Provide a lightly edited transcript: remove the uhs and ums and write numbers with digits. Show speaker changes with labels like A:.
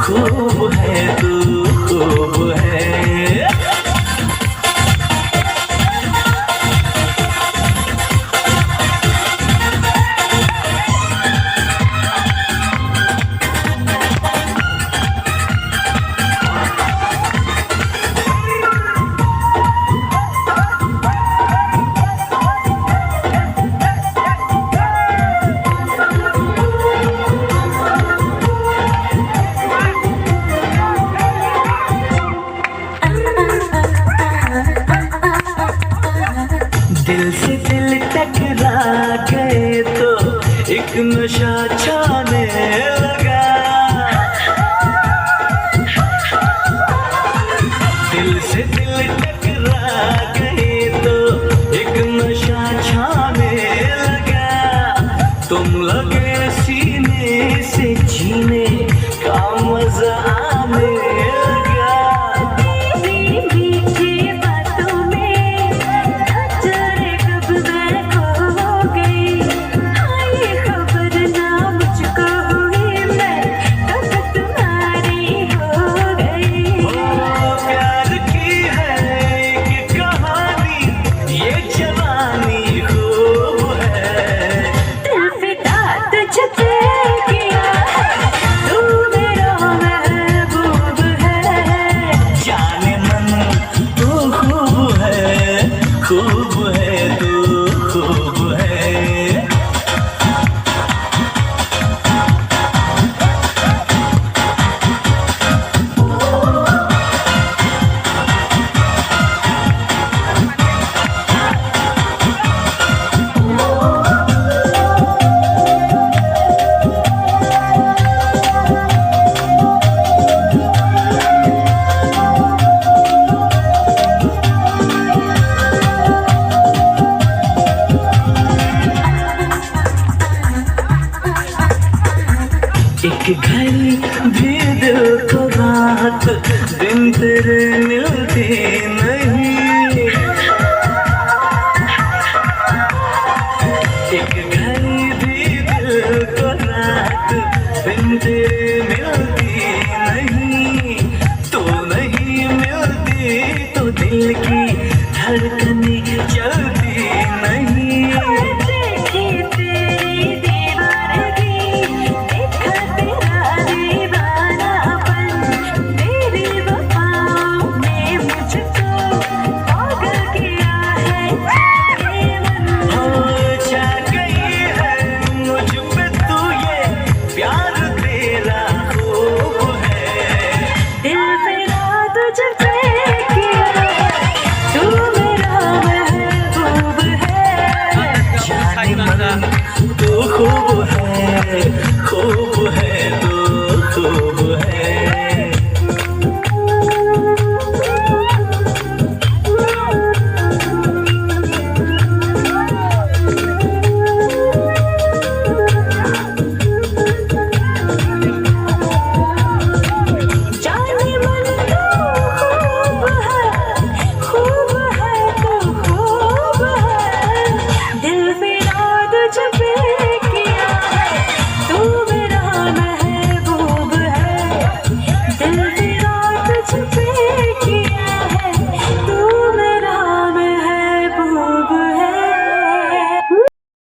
A: खूब है तू, खूब है। दिल से दिल टकरा गए तो एक नशा छाने लगा। दिल से दिल टकरा गए तो एक नशा छाने लगा। तुम लगे सीने से जीने का मजा आने लगा। खूब है तू, खूब है। एक घड़ी भी दिल को रात दिन तेरे मिलती नहीं। एक घड़ी भी दिल को रात दिन तेरे मिलती नहीं। तो नहीं मिलती तो दिल की